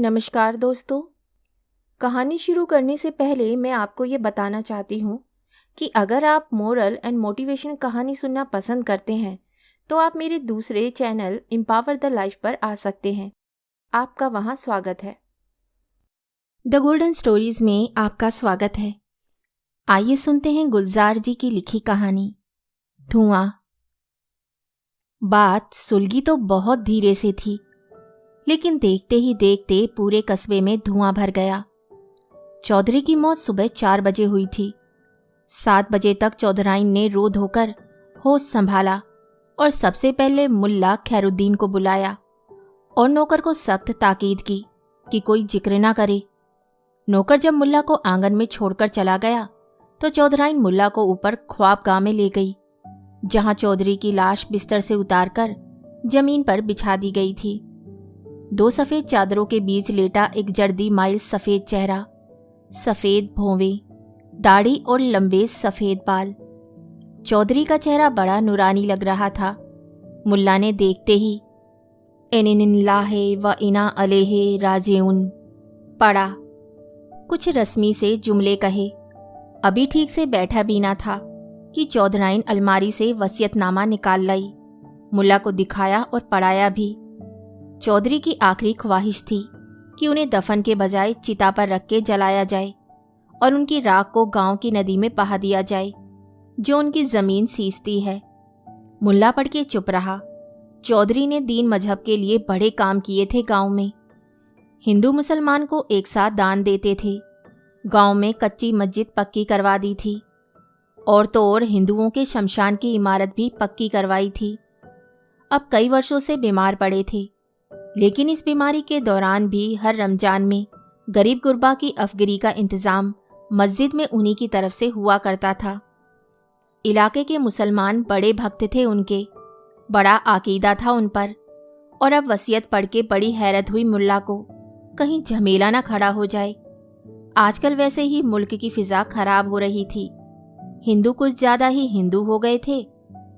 नमस्कार दोस्तों। कहानी शुरू करने से पहले मैं आपको ये बताना चाहती हूँ कि अगर आप मोरल एंड मोटिवेशन कहानी सुनना पसंद करते हैं तो आप मेरे दूसरे चैनल एम्पावर द लाइफ पर आ सकते हैं। आपका वहाँ स्वागत है। द गोल्डन स्टोरीज में आपका स्वागत है। आइए सुनते हैं गुलजार जी की लिखी कहानी धुआं। बात सुलगी तो बहुत धीरे से थी, लेकिन देखते ही देखते पूरे कस्बे में धुआं भर गया। चौधरी की मौत सुबह 4 बजे हुई थी। 7 बजे तक चौधराइन ने रो धोकर होश संभाला और सबसे पहले मुल्ला खैरुद्दीन को बुलाया और नौकर को सख्त ताकीद की कि कोई जिक्र ना करे। नौकर जब मुल्ला को आंगन में छोड़कर चला गया तो चौधराइन मुल्ला को ऊपर ख्वाबगाह में ले गई, जहां चौधरी की लाश बिस्तर से उतारकर जमीन पर बिछा दी गई थी। 2 सफेद चादरों के बीच लेटा एक जर्दी माइल सफेद चेहरा, सफेद भौवें, दाढ़ी और लंबे सफेद बाल। चौधरी का चेहरा बड़ा नूरानी लग रहा था। मुल्ला ने देखते ही इन्निल्लाहि व इन्ना अलैहि राजिऊन पढ़ा। कुछ रस्मी से जुमले कहे। अभी ठीक से बैठा भी ना था कि चौधराइन अलमारी से वसीयतनामा निकाल लाई। मुल्ला को दिखाया और पढ़ाया भी। चौधरी की आखिरी ख्वाहिश थी कि उन्हें दफन के बजाय चिता पर रख के जलाया जाए और उनकी राख को गांव की नदी में बहा दिया जाए, जो उनकी जमीन सींचती है। मुल्ला पढ़ के चुप रहा। चौधरी ने दीन मजहब के लिए बड़े काम किए थे। गांव में हिंदू मुसलमान को एक साथ दान देते थे। गांव में कच्ची मस्जिद पक्की करवा दी थी और तो और हिंदुओं के शमशान की इमारत भी पक्की करवाई थी। अब कई वर्षों से बीमार पड़े थे, लेकिन इस बीमारी के दौरान भी हर रमजान में गरीब गुरबा की अफगिरी का इंतज़ाम मस्जिद में उन्हीं की तरफ से हुआ करता था। इलाके के मुसलमान बड़े भक्त थे उनके, बड़ा आकीदा था उन पर। और अब वसीयत पढ़ के बड़ी हैरत हुई मुल्ला को, कहीं झमेला ना खड़ा हो जाए। आजकल वैसे ही मुल्क की फिजा खराब हो रही थी। हिंदू कुछ ज़्यादा ही हिंदू हो गए थे,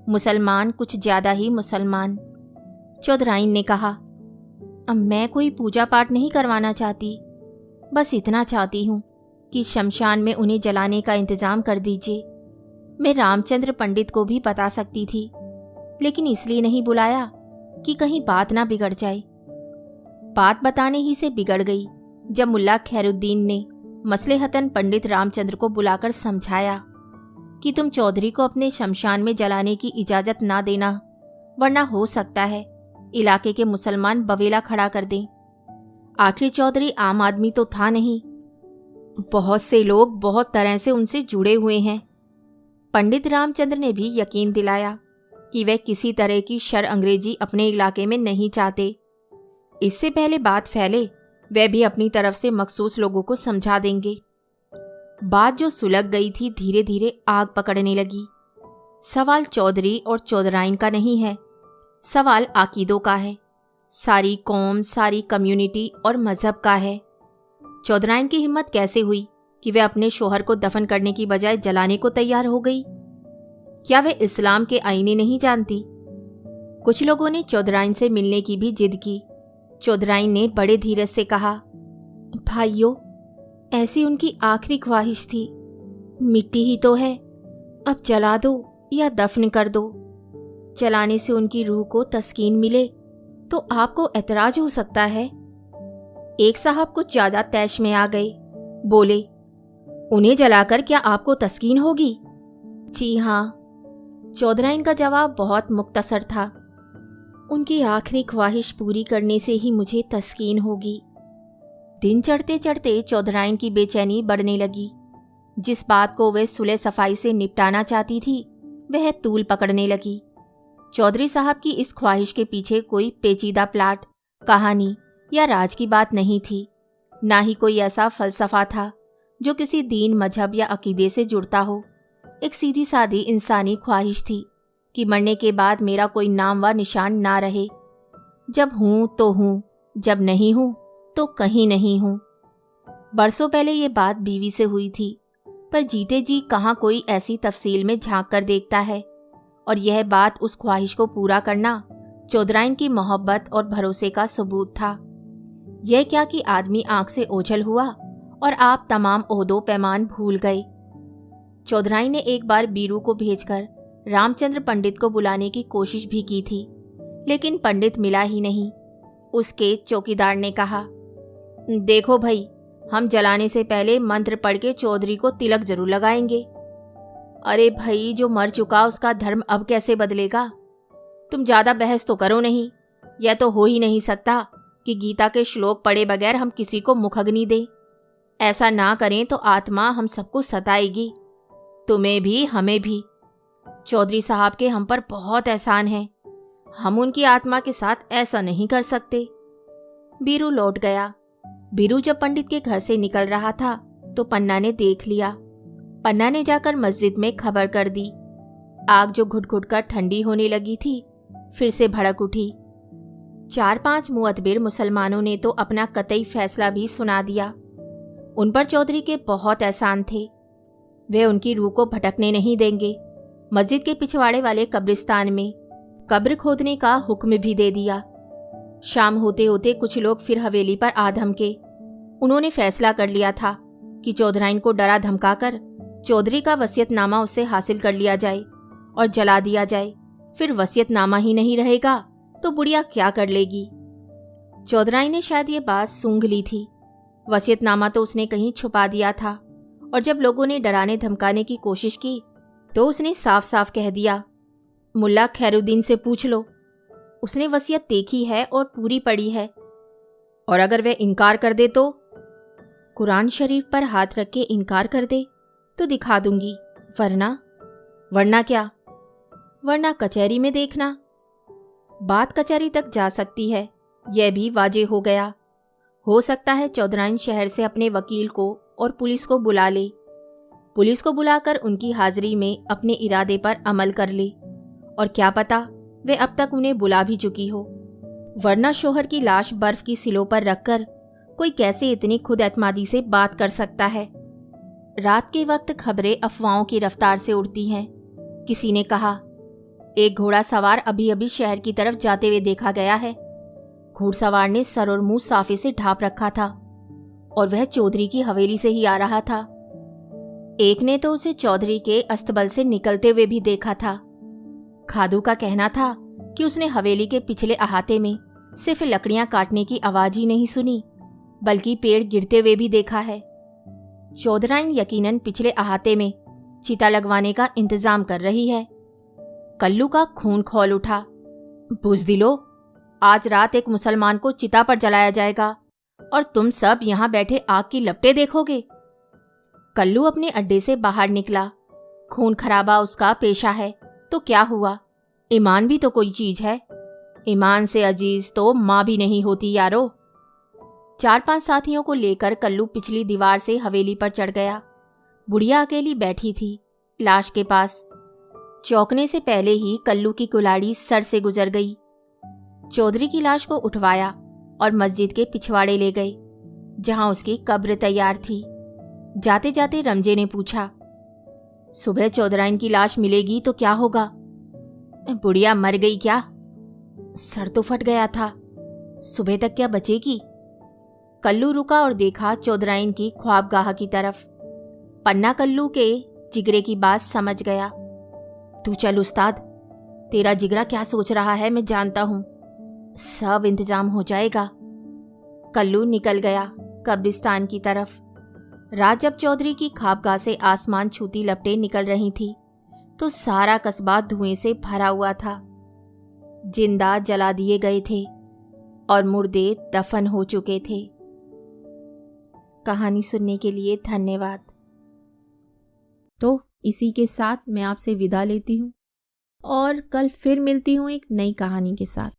मुसलमान कुछ ज़्यादा ही मुसलमान। चौधराइन ने कहा, अब मैं कोई पूजा पाठ नहीं करवाना चाहती, बस इतना चाहती हूँ कि शमशान में उन्हें जलाने का इंतज़ाम कर दीजिए। मैं रामचंद्र पंडित को भी बता सकती थी, लेकिन इसलिए नहीं बुलाया कि कहीं बात ना बिगड़ जाए। बात बताने ही से बिगड़ गई जब मुल्ला खैरुद्दीन ने मसलेहतन पंडित रामचंद्र को बुलाकर समझाया कि तुम चौधरी को अपने शमशान में जलाने की इजाज़त ना देना, वरना हो सकता है इलाके के मुसलमान बवेला खड़ा कर दें। आखिर चौधरी आम आदमी तो था नहीं, बहुत से लोग बहुत तरह से उनसे जुड़े हुए हैं। पंडित रामचंद्र ने भी यकीन दिलाया कि वह किसी तरह की शर अंग्रेजी अपने इलाके में नहीं चाहते। इससे पहले बात फैले, वह भी अपनी तरफ से मखसूस लोगों को समझा देंगे। बात जो सुलग गई थी धीरे धीरे आग पकड़ने लगी। सवाल चौधरी और चौधराइन का नहीं है, सवाल आकीदों का है। सारी कौम, सारी कम्युनिटी और मजहब का है। चौधराइन की हिम्मत कैसे हुई कि वह अपने शोहर को दफन करने की बजाय जलाने को तैयार हो गई? क्या वह इस्लाम के आईने नहीं जानती? कुछ लोगों ने चौधराइन से मिलने की भी जिद की। चौधराइन ने बड़े धीरज से कहा, भाइयों, ऐसी उनकी आखिरी ख्वाहिश थी। मिट्टी ही तो है, अब जला दो या दफन कर दो। जलाने से उनकी रूह को तस्कीन मिले तो आपको एतराज हो सकता है। एक साहब कुछ ज्यादा तैश में आ गए, बोले, उन्हें जलाकर क्या आपको तस्कीन होगी? जी हाँ। चौधराइन का जवाब बहुत मुख्तसर था, उनकी आखिरी ख्वाहिश पूरी करने से ही मुझे तस्कीन होगी। दिन चढ़ते चढ़ते चौधराइन की बेचैनी बढ़ने लगी। जिस बात को वह सुलह सफाई से निपटाना चाहती थी वह तूल पकड़ने लगी। चौधरी साहब की इस ख्वाहिश के पीछे कोई पेचीदा प्लाट, कहानी या राज की बात नहीं थी, ना ही कोई ऐसा फलसफा था जो किसी दीन, मजहब या अकीदे से जुड़ता हो। एक सीधी सादी इंसानी ख्वाहिश थी कि मरने के बाद मेरा कोई नाम व निशान ना रहे। जब हूँ तो हूँ, जब नहीं हूँ तो कहीं नहीं हूँ। बरसों पहले ये बात बीवी से हुई थी, पर जीते जी कहाँ कोई ऐसी तफसील में झांक कर देखता है। और यह बात, उस ख्वाहिश को पूरा करना, चौधराइन की मोहब्बत और भरोसे का सबूत था। यह क्या कि आदमी आंख से ओझल हुआ और आप तमाम ओहदो पैमान भूल गए। चौधराइन ने एक बार बीरू को भेजकर रामचंद्र पंडित को बुलाने की कोशिश भी की थी, लेकिन पंडित मिला ही नहीं। उसके चौकीदार ने कहा, देखो भाई, हम जलाने से पहले मंत्र पढ़ के चौधरी को तिलक जरूर लगाएंगे। अरे भाई, जो मर चुका उसका धर्म अब कैसे बदलेगा? तुम ज्यादा बहस तो करो नहीं। यह तो हो ही नहीं सकता कि गीता के श्लोक पढ़े बगैर हम किसी को मुखअग्नि दें। ऐसा ना करें तो आत्मा हम सबको सताएगी, तुम्हें भी हमें भी। चौधरी साहब के हम पर बहुत एहसान है, हम उनकी आत्मा के साथ ऐसा नहीं कर सकते। बीरू लौट गया। बीरू जब पंडित के घर से निकल रहा था तो पन्ना ने देख लिया। पन्ना ने जाकर मस्जिद में खबर कर दी। आग जो घुट घुट कर ठंडी होने लगी थी फिर से भड़क उठी। 4-5 मुअत्तबिर मुसलमानों ने तो अपना कतई फैसला भी सुना दिया। उन पर चौधरी के बहुत एहसान थे, वे उनकी रूह को भटकने नहीं देंगे। मस्जिद के पिछवाड़े वाले कब्रिस्तान में कब्र खोदने का हुक्म भी दे दिया। शाम होते होते कुछ लोग फिर हवेली पर आ धमके। उन्होंने फैसला कर लिया था कि चौधराइन को डरा धमकाकर चौधरी का वसीयतनामा उससे हासिल कर लिया जाए और जला दिया जाए। फिर वसीयतनामा ही नहीं रहेगा तो बुढ़िया क्या कर लेगी? चौधराइन ने शायद ये बात सूंघ ली थी। वसीयतनामा तो उसने कहीं छुपा दिया था, और जब लोगों ने डराने धमकाने की कोशिश की तो उसने साफ साफ कह दिया, मुल्ला खैरुद्दीन से पूछ लो, उसने वसीयत देखी है और पूरी पढ़ी है। और अगर वह इनकार कर दे तो? कुरान शरीफ पर हाथ रख के इनकार कर दे तो दिखा दूंगी, वरना क्या? वरना कचहरी में देखना। बात कचहरी तक जा सकती है, यह भी वाजे हो गया। हो सकता है चौधराइन शहर से अपने वकील को और पुलिस को बुला ले। पुलिस को बुलाकर उनकी हाजिरी में अपने इरादे पर अमल कर ले, और क्या पता वे अब तक उन्हें बुला भी चुकी हो। वरना शोहर की लाश बर्फ की सिलों पर रखकर कोई कैसे इतनी खुद एतमादी से बात कर सकता है? रात के वक्त खबरें अफवाहों की रफ्तार से उड़ती हैं। किसी ने कहा, एक घोड़ा सवार अभी अभी शहर की तरफ जाते हुए देखा गया है। घुड़सवार ने सर और मुंह साफे से ढांप रखा था और वह चौधरी की हवेली से ही आ रहा था। एक ने तो उसे चौधरी के अस्तबल से निकलते हुए भी देखा था। खादू का कहना था कि उसने हवेली के पिछले अहाते में सिर्फ लकड़ियां काटने की आवाज ही नहीं सुनी, बल्कि पेड़ गिरते हुए भी देखा है। चौधराइन यकीनन पिछले अहाते में चिता लगवाने का इंतजाम कर रही है। कल्लू का खून खौल उठा। बुज़दिलो, आज रात एक मुसलमान को चिता पर जलाया जाएगा और तुम सब यहां बैठे आग की लपटें देखोगे। कल्लू अपने अड्डे से बाहर निकला। खून खराबा उसका पेशा है तो क्या हुआ? ईमान भी तो कोई चीज है। ईमान से अजीज तो माँ भी नहीं होती यारो। 4-5 साथियों को लेकर कल्लू पिछली दीवार से हवेली पर चढ़ गया। बुढ़िया अकेली बैठी थी लाश के पास। चौंकने से पहले ही कल्लू की कुल्हाड़ी सर से गुजर गई। चौधरी की लाश को उठवाया और मस्जिद के पिछवाड़े ले गए, जहां उसकी कब्र तैयार थी। जाते जाते रमजे ने पूछा, सुबह चौधराइन की लाश मिलेगी तो क्या होगा? बुढ़िया मर गई क्या? सर तो फट गया था, सुबह तक क्या बचेगी? कल्लू रुका और देखा चौधराइन की ख्वाबगाह की तरफ। पन्ना कल्लू के जिगरे की बात समझ गया। तू चल उस्ताद, तेरा जिगरा क्या सोच रहा है मैं जानता हूं, सब इंतजाम हो जाएगा। कल्लू निकल गया कब्रिस्तान की तरफ। रात जब चौधरी की ख्वाबगाह से आसमान छूती लपटें निकल रही थी तो सारा कस्बा धुएं से भरा हुआ था। जिंदा जला दिए गए थे और मुर्दे दफन हो चुके थे। कहानी सुनने के लिए धन्यवाद। तो इसी के साथ मैं आपसे विदा लेती हूँ और कल फिर मिलती हूँ एक नई कहानी के साथ।